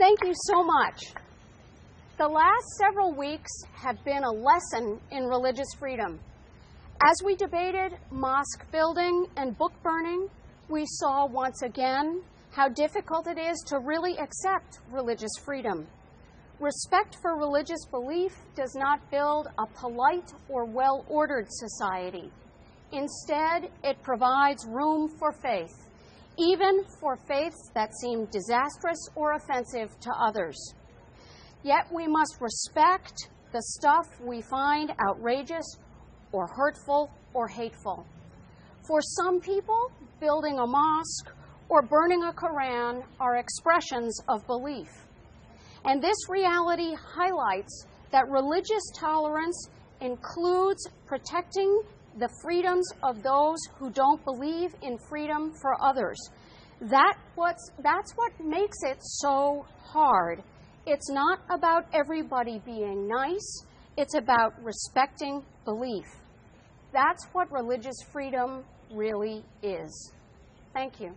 Thank you so much. The last several weeks have been a lesson in religious freedom. As we debated mosque building and book burning, we saw once again how difficult it is to really accept religious freedom. Respect for religious belief does not build a polite or well-ordered society. Instead, it provides room for faith, even for faiths that seem disastrous or offensive to others. Yet we must respect the stuff we find outrageous or hurtful or hateful. For some people, building a mosque or burning a Quran are expressions of belief. And this reality highlights that religious tolerance includes protecting the freedoms of those who don't believe in freedom for others. That's what makes it so hard. It's not about everybody being nice. It's about respecting belief. That's what religious freedom really is. Thank you.